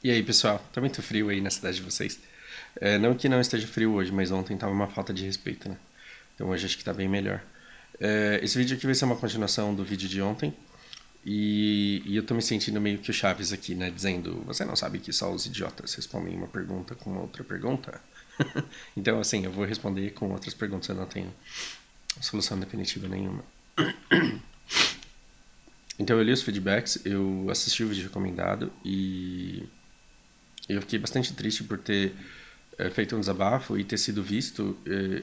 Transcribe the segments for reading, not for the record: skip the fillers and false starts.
E aí, pessoal? Tá muito frio aí na cidade de vocês? Não que não esteja frio hoje, mas ontem tava uma falta de respeito, né? Então hoje acho que tá bem melhor. Esse vídeo aqui vai ser uma continuação do vídeo de ontem. E eu tô me sentindo meio que o Chaves aqui, né? Dizendo, você não sabe que só os idiotas respondem uma pergunta com uma outra pergunta? Então, assim, eu vou responder com outras perguntas, eu não tenho solução definitiva nenhuma. Então eu li os feedbacks, eu assisti o vídeo recomendado e eu fiquei bastante triste por ter feito um desabafo e ter sido visto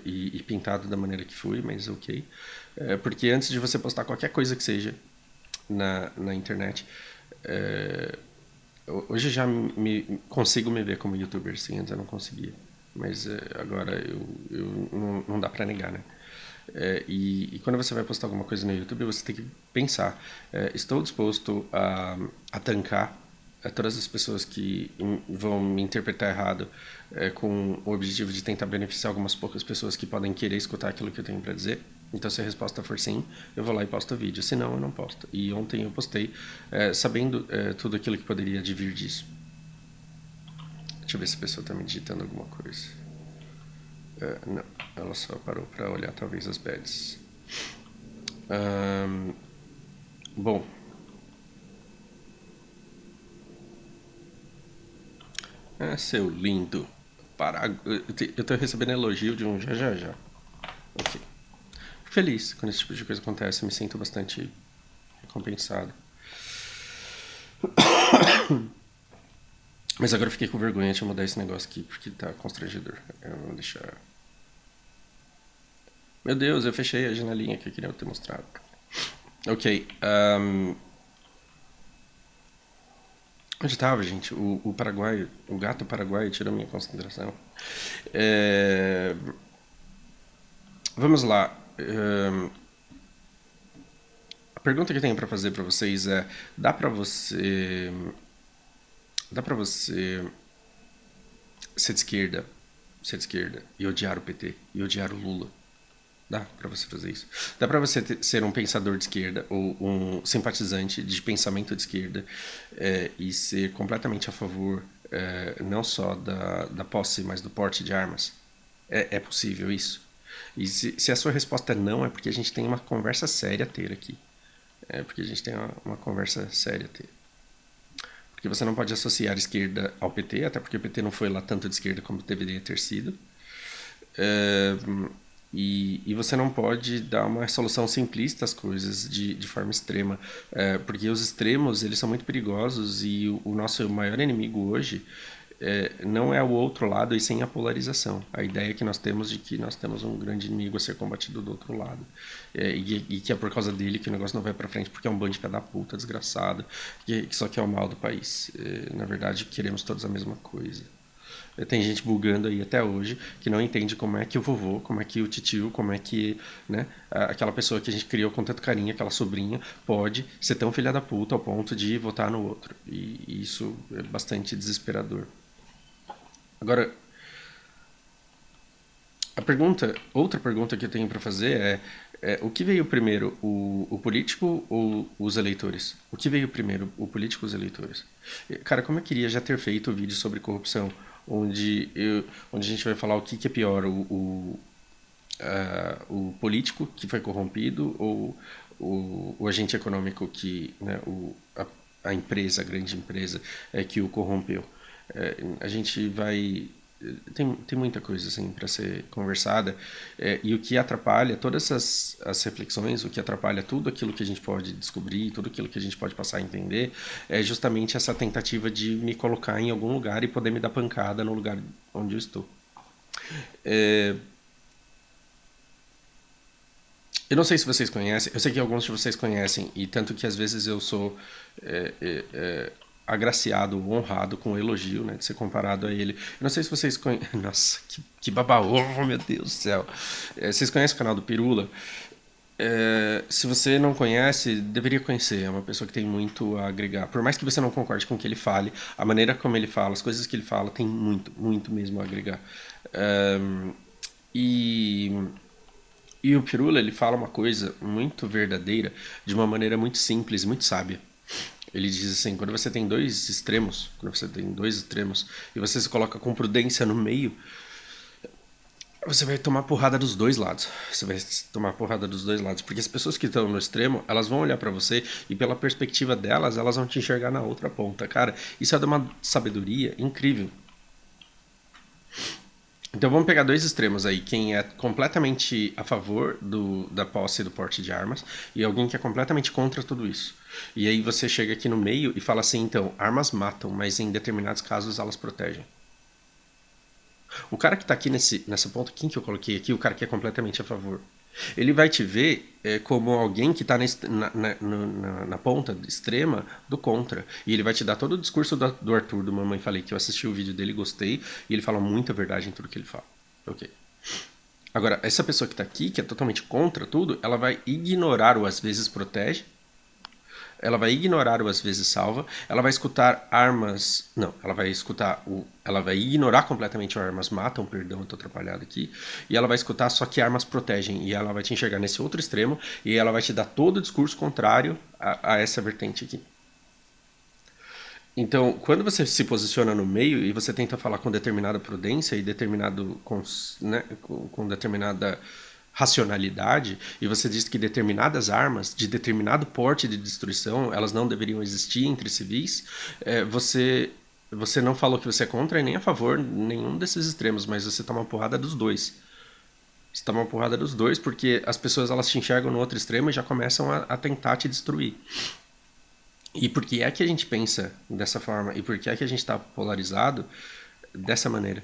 e pintado da maneira que fui, mas ok. Porque antes de você postar qualquer coisa que seja na internet, é, hoje já consigo me ver como youtuber, sim, antes eu não conseguia. Mas agora não dá pra negar, né? E quando você vai postar alguma coisa no YouTube, você tem que pensar: estou disposto a tancar todas as pessoas que vão me interpretar errado, com o objetivo de tentar beneficiar algumas poucas pessoas que podem querer escutar aquilo que eu tenho para dizer? Então, se a resposta for sim, eu vou lá e posto o vídeo. Se não, eu não posto. E ontem eu postei sabendo tudo aquilo que poderia advir disso. Deixa eu ver se a pessoa está me digitando alguma coisa. Não, ela só parou para olhar talvez as badges. Ahn, Bom, seu lindo. Eu tô recebendo elogio de um já já já. Ok. Fico feliz quando esse tipo de coisa acontece, me sinto bastante recompensado. Mas agora eu fiquei com vergonha de mudar esse negócio aqui, porque tá constrangedor. Eu vou deixar. Meu Deus, eu fechei a janelinha que eu queria ter mostrado. Ok. Onde estava, gente? O Paraguai, o gato paraguaio tirou minha concentração. É, Vamos lá. A pergunta que eu tenho para fazer para vocês é: dá para você, dá para você ser de esquerda e odiar o PT e odiar o Lula? Dá para você fazer isso. Dá para você ser um pensador de esquerda ou um simpatizante de pensamento de esquerda e ser completamente a favor não só da posse, mas do porte de armas. É possível isso? E se a sua resposta é não, é porque a gente tem uma conversa séria a ter aqui. É porque a gente tem uma conversa séria a ter. Porque você não pode associar a esquerda ao PT, até porque o PT não foi lá tanto de esquerda como deveria ter sido. É, e você não pode dar uma solução simplista às coisas de forma extrema, porque os extremos eles são muito perigosos e o nosso maior inimigo hoje não é o outro lado e sim a polarização. A ideia que nós temos de que nós temos um grande inimigo a ser combatido do outro lado e que é por causa dele que o negócio não vai para frente porque é um bando de filha da puta desgraçado que só quer o mal do país. Na verdade, queremos todos a mesma coisa. Tem gente bugando aí até hoje que não entende como é que o vovô, como é que o titio, como é que, né, aquela pessoa que a gente criou com tanto carinho, aquela sobrinha, pode ser tão filha da puta ao ponto de votar no outro. E isso é bastante desesperador. Agora, outra pergunta que eu tenho para fazer o que veio primeiro, o político ou os eleitores? O que veio primeiro, o político ou os eleitores? Cara, como eu queria já ter feito o vídeo sobre corrupção, onde a gente vai falar o que é pior, o político que foi corrompido ou o agente econômico que, né, a empresa, a grande empresa, que o corrompeu. A gente vai tem muita coisa assim para ser conversada e o que atrapalha todas as reflexões, o que atrapalha tudo aquilo que a gente pode descobrir, tudo aquilo que a gente pode passar a entender é justamente essa tentativa de me colocar em algum lugar e poder me dar pancada no lugar onde eu estou. É, eu não sei se vocês conhecem, eu sei que alguns de vocês conhecem, e tanto que às vezes eu sou é, é, é, agraciado, honrado com o elogio, né, de ser comparado a ele. Eu não sei se vocês conhecem. Nossa, que baba-ovo, meu Deus do céu. Vocês conhecem o canal do Pirula? Se você não conhece, deveria conhecer. É uma pessoa que tem muito a agregar. Por mais que você não concorde com o que ele fale, a maneira como ele fala, as coisas que ele fala, tem muito, muito mesmo a agregar. E e o Pirula, ele fala uma coisa muito verdadeira, de uma maneira muito simples, muito sábia. Ele diz assim, quando você tem dois extremos, e você se coloca com prudência no meio, você vai tomar porrada dos dois lados. Você vai tomar porrada dos dois lados. Porque as pessoas que estão no extremo, elas vão olhar pra você e pela perspectiva delas, elas vão te enxergar na outra ponta. Cara, isso é de uma sabedoria incrível. Então vamos pegar dois extremos aí. Quem é completamente a favor da posse e do porte de armas e alguém que é completamente contra tudo isso. E aí você chega aqui no meio e fala assim, então, armas matam, mas em determinados casos elas protegem. O cara que tá aqui nessa ponta, quem que eu coloquei aqui? O cara que é completamente a favor. Ele vai te ver como alguém que está na ponta extrema do contra. E ele vai te dar todo o discurso do Arthur, do Mamãe Falei, que eu assisti o vídeo dele, gostei, e ele fala muita verdade em tudo que ele fala. Ok. Agora, essa pessoa que está aqui, que é totalmente contra tudo, ela vai ignorar o às vezes protege, ela vai ignorar o às vezes salva, ela vai escutar armas, não, ela vai escutar ela vai ignorar completamente o armas matam, perdão, eu tô atrapalhado aqui, e ela vai escutar só que armas protegem, e ela vai te enxergar nesse outro extremo, e ela vai te dar todo o discurso contrário a essa vertente aqui. Então, quando você se posiciona no meio e você tenta falar com determinada prudência e com determinada racionalidade, e você diz que determinadas armas de determinado porte de destruição, elas não deveriam existir entre civis, você não falou que você é contra e nem a favor nenhum desses extremos, mas você toma uma porrada dos dois. Você toma uma porrada dos dois porque as pessoas elas te enxergam no outro extremo e já começam a tentar te destruir. E por que é que a gente pensa dessa forma? E por que é que a gente está polarizado dessa maneira?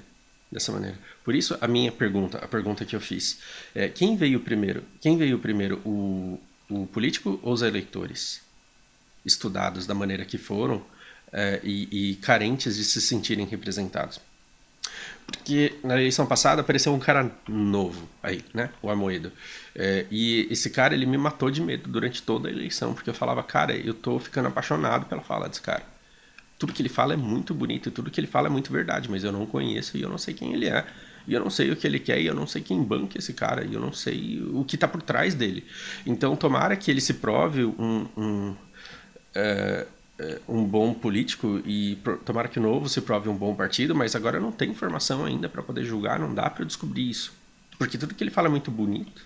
Dessa maneira. Por isso, a minha pergunta, a pergunta que eu fiz, é quem veio primeiro? Quem veio primeiro, o político ou os eleitores? Estudados da maneira que foram e carentes de se sentirem representados. Porque na eleição passada apareceu um cara novo aí, né? O Amoedo. E esse cara, ele me matou de medo durante toda a eleição, porque eu falava, cara, eu tô ficando apaixonado pela fala desse cara. Tudo que ele fala é muito bonito e tudo que ele fala é muito verdade, mas eu não conheço e eu não sei quem ele é. E eu não sei o que ele quer e eu não sei quem banca esse cara e eu não sei o que tá por trás dele. Então, tomara que ele se prove um bom político e tomara que o Novo se prove um bom partido, mas agora não tem informação ainda para poder julgar, não dá para descobrir isso. Porque tudo que ele fala é muito bonito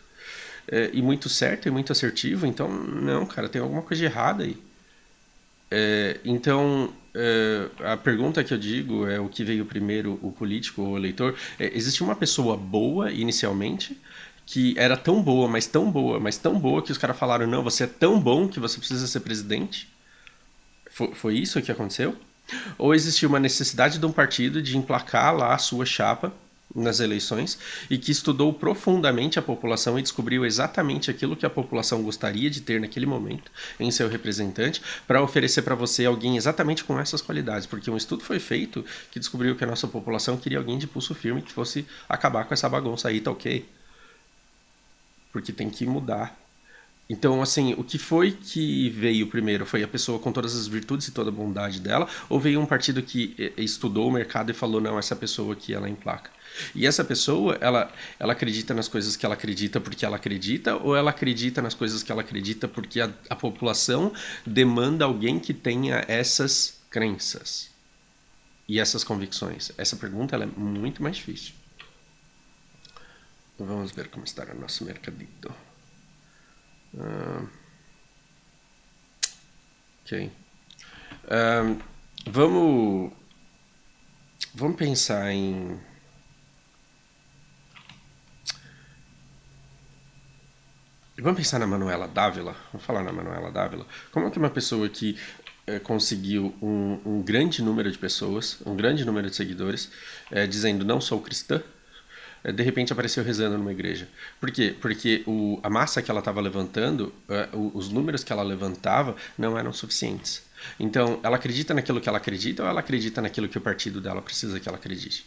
e muito certo e muito assertivo, então, não, cara, tem alguma coisa de errada aí. Então, a pergunta que eu digo é o que veio primeiro, o político ou o eleitor? Existe uma pessoa boa inicialmente que era tão boa, mas tão boa, mas tão boa que os caras falaram, não, você é tão bom que você precisa ser presidente? Foi isso que aconteceu? Ou existiu uma necessidade de um partido de emplacar lá a sua chapa nas eleições e que estudou profundamente a população e descobriu exatamente aquilo que a população gostaria de ter naquele momento em seu representante para oferecer para você alguém exatamente com essas qualidades, porque um estudo foi feito que descobriu que a nossa população queria alguém de pulso firme que fosse acabar com essa bagunça aí, tá ok? Porque tem que mudar. Então, assim, o que foi que veio primeiro? Foi a pessoa com todas as virtudes e toda a bondade dela? Ou veio um partido que estudou o mercado e falou, não, essa pessoa aqui, ela emplaca? E essa pessoa, ela acredita nas coisas que ela acredita porque ela acredita? Ou ela acredita nas coisas que ela acredita porque a população demanda alguém que tenha essas crenças e essas convicções? Essa pergunta ela é muito mais difícil. Vamos ver como está o nosso mercadito. Ok. Vamos pensar em... Vamos pensar na Manuela Dávila. Vamos falar na Manuela Dávila. Como é que uma pessoa que conseguiu um grande número de pessoas, um grande número de seguidores, dizendo não sou cristã, de repente apareceu rezando numa igreja. Por quê? Porque a massa que ela estava levantando, os números que ela levantava não eram suficientes. Então, ela acredita naquilo que ela acredita ou ela acredita naquilo que o partido dela precisa que ela acredite?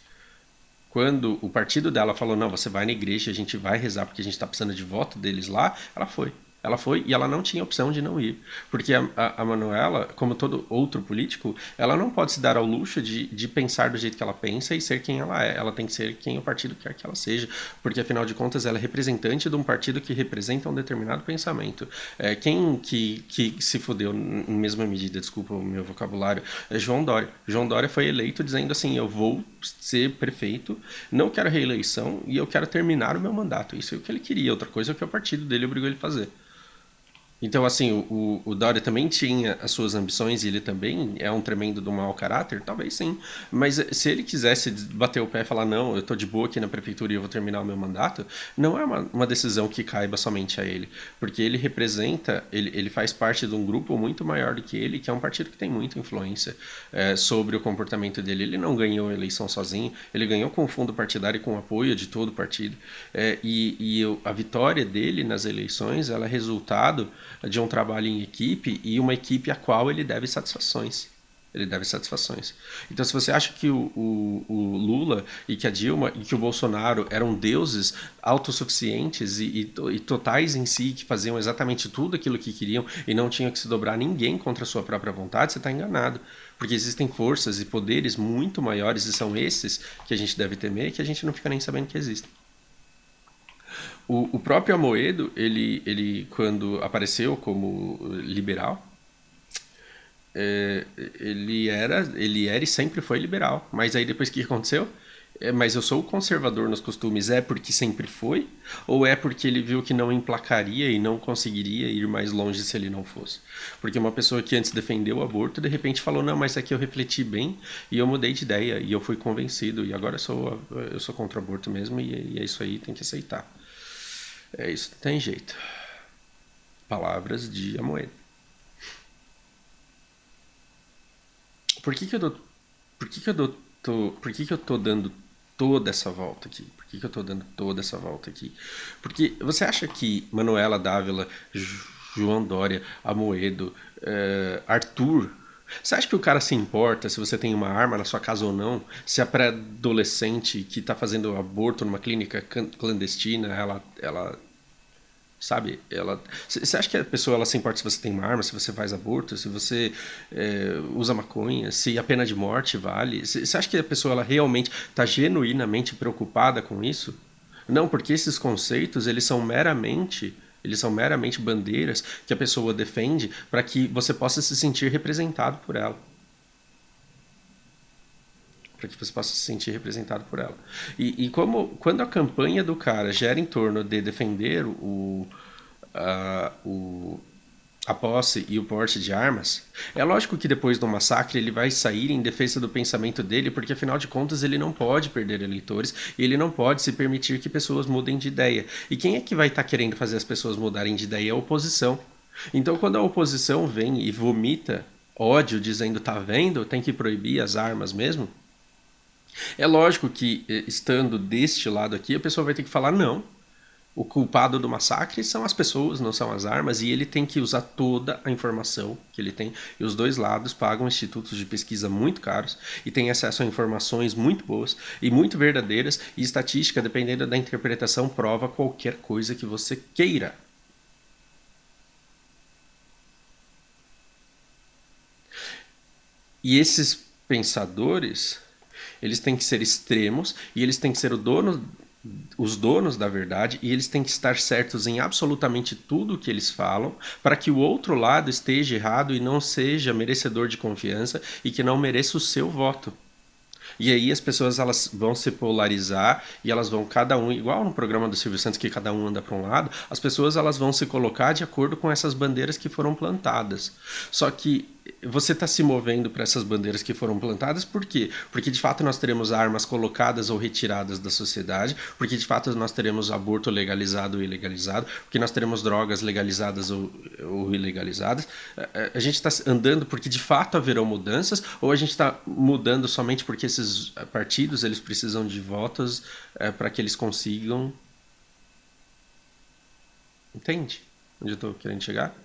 Quando o partido dela falou, não, você vai na igreja, a gente vai rezar porque a gente está precisando de voto deles lá, ela foi. Ela foi e ela não tinha opção de não ir. Porque a Manuela, como todo outro político, ela não pode se dar ao luxo de pensar do jeito que ela pensa e ser quem ela é. Ela tem que ser quem o partido quer que ela seja. Porque, afinal de contas, ela é representante de um partido que representa um determinado pensamento. Quem que se fudeu em mesma medida, desculpa o meu vocabulário, é João Dória. João Dória foi eleito dizendo assim, eu vou ser prefeito, não quero reeleição e eu quero terminar o meu mandato. Isso é o que ele queria, outra coisa é o que o partido dele obrigou ele a fazer. Então, assim, o Dória também tinha as suas ambições e ele também é um tremendo do mau caráter? Talvez sim. Mas se ele quisesse bater o pé e falar, não, eu tô de boa aqui na prefeitura e eu vou terminar o meu mandato, não é uma decisão que caiba somente a ele. Porque ele representa, ele faz parte de um grupo muito maior do que ele, que é um partido que tem muita influência sobre o comportamento dele. Ele não ganhou a eleição sozinho, ele ganhou com o fundo partidário e com o apoio de todo o partido. A vitória dele nas eleições, ela é resultado de um trabalho em equipe e uma equipe a qual ele deve satisfações. Ele deve satisfações. Então, se você acha que o Lula e que a Dilma e que o Bolsonaro eram deuses autossuficientes e totais em si, que faziam exatamente tudo aquilo que queriam e não tinham que se dobrar a ninguém contra a sua própria vontade, você está enganado. Porque existem forças e poderes muito maiores, e são esses que a gente deve temer, que a gente não fica nem sabendo que existem. O próprio Amoedo, ele quando apareceu como liberal, é, ele era e sempre foi liberal. Mas aí depois o que aconteceu? Mas eu sou conservador nos costumes, é porque sempre foi? Ou é porque ele viu que não emplacaria e não conseguiria ir mais longe se ele não fosse? Porque uma pessoa que antes defendeu o aborto, de repente falou, não, mas aqui eu refleti bem e eu mudei de ideia e eu fui convencido e agora eu sou contra o aborto mesmo e é isso aí, tem que aceitar. É isso, não tem jeito. Palavras de Amoedo. Por que que eu dou, por que que eu dou, por que que eu tô dando toda essa volta aqui? Por que que eu tô dando toda essa volta aqui? Porque você acha que Manuela Dávila, João Dória, Amoedo, Arthur, você acha que o cara se importa se você tem uma arma na sua casa ou não? Se a pré-adolescente que está fazendo aborto numa clínica clandestina, ela sabe? Você acha que a pessoa ela se importa se você tem uma arma, se você faz aborto, se você usa maconha, se a pena de morte vale? Você acha que a pessoa ela realmente está genuinamente preocupada com isso? Não, porque esses conceitos eles são meramente bandeiras que a pessoa defende para que você possa se sentir representado por ela. Para que você possa se sentir representado por ela. Quando a campanha do cara gera em torno de defender a, o, a posse e o porte de armas, é lógico que depois do massacre ele vai sair em defesa do pensamento dele, porque afinal de contas ele não pode perder eleitores e ele não pode se permitir que pessoas mudem de ideia. E quem é que vai estar querendo fazer as pessoas mudarem de ideia? É a oposição. Então, quando a oposição vem e vomita ódio, dizendo tá vendo, tem que proibir as armas mesmo, é lógico que, estando deste lado aqui, a pessoa vai ter que falar não. O culpado do massacre são as pessoas, não são as armas, e ele tem que usar toda a informação que ele tem. E os dois lados pagam institutos de pesquisa muito caros e têm acesso a informações muito boas e muito verdadeiras, e estatística, dependendo da interpretação, prova qualquer coisa que você queira. E esses pensadores, eles têm que ser extremos e eles têm que ser os donos da verdade e eles têm que estar certos em absolutamente tudo o que eles falam para que o outro lado esteja errado e não seja merecedor de confiança e que não mereça o seu voto. E aí as pessoas elas vão se polarizar e elas vão cada um, igual no programa do Silvio Santos que cada um anda para um lado, as pessoas elas vão se colocar de acordo com essas bandeiras que foram plantadas. Só que você está se movendo para essas bandeiras que foram plantadas por quê? Porque de fato nós teremos armas colocadas ou retiradas da sociedade, porque de fato nós teremos aborto legalizado ou ilegalizado, porque nós teremos drogas legalizadas ou ilegalizadas. A gente está andando porque de fato haverão mudanças ou a gente está mudando somente porque esses partidos eles precisam de votos para que eles consigam. Entende onde eu estou querendo chegar?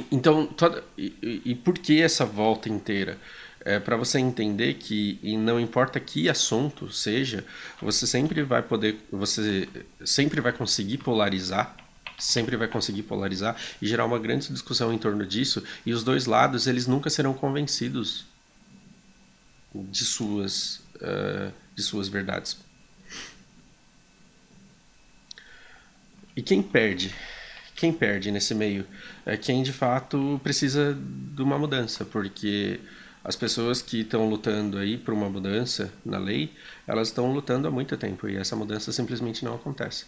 Então, por que essa volta inteira? para você entender que, e não importa que assunto seja, você sempre vai conseguir polarizar, e gerar uma grande discussão em torno disso, e os dois lados eles nunca serão convencidos de suas verdades. E quem perde? Quem perde nesse meio é quem de fato precisa de uma mudança, porque as pessoas que estão lutando aí por uma mudança na lei, elas estão lutando há muito tempo e essa mudança simplesmente não acontece.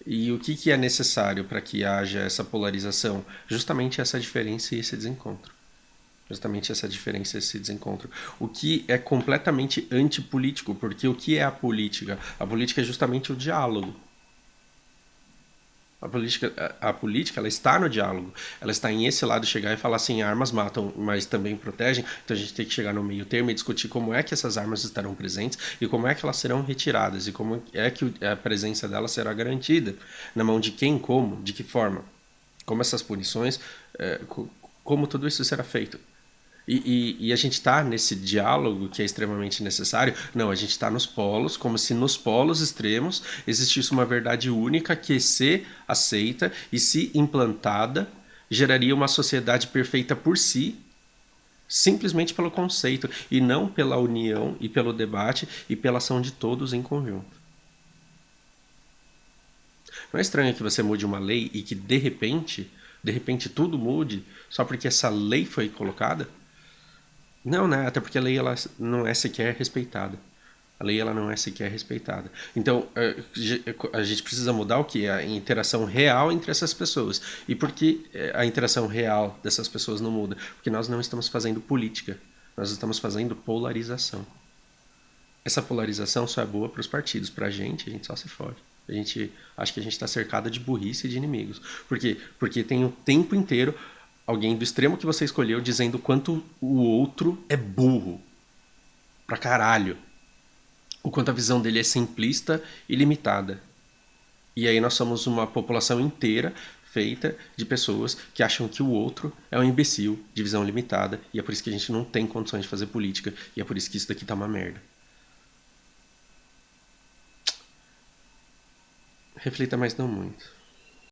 E o que é necessário para que haja essa polarização? Justamente essa diferença e esse desencontro. Justamente essa diferença e esse desencontro. O que é completamente antipolítico, porque o que é a política? A política é justamente o diálogo. A política ela está no diálogo, ela está em esse lado chegar e falar assim, armas matam, mas também protegem, então a gente tem que chegar no meio termo e discutir como é que essas armas estarão presentes e como é que elas serão retiradas e como é que a presença delas será garantida, na mão de quem, como, de que forma, como essas punições, como tudo isso será feito. E a gente está nesse diálogo que é extremamente necessário. Não, a gente está nos polos, como se nos polos extremos existisse uma verdade única que, se aceita e se implantada, geraria uma sociedade perfeita por si, simplesmente pelo conceito, e não pela união e pelo debate e pela ação de todos em conjunto. Não é estranho que você mude uma lei e que de repente tudo mude só porque essa lei foi colocada? Não, né? Até porque a lei ela não é sequer respeitada. A lei ela não é sequer respeitada. Então, a gente precisa mudar o que? A interação real entre essas pessoas. E por que a interação real dessas pessoas não muda? Porque nós não estamos fazendo política. Nós estamos fazendo polarização. Essa polarização só é boa para os partidos. Para a gente só se fode. A gente acha que a gente está cercado de burrice e de inimigos. Por quê? Porque tem o tempo inteiro alguém do extremo que você escolheu dizendo quanto o outro é burro. Pra caralho. O quanto a visão dele é simplista e limitada. E aí nós somos uma população inteira feita de pessoas que acham que o outro é um imbecil de visão limitada. E é por isso que a gente não tem condições de fazer política. E é por isso que isso daqui tá uma merda. Reflita, mas não muito.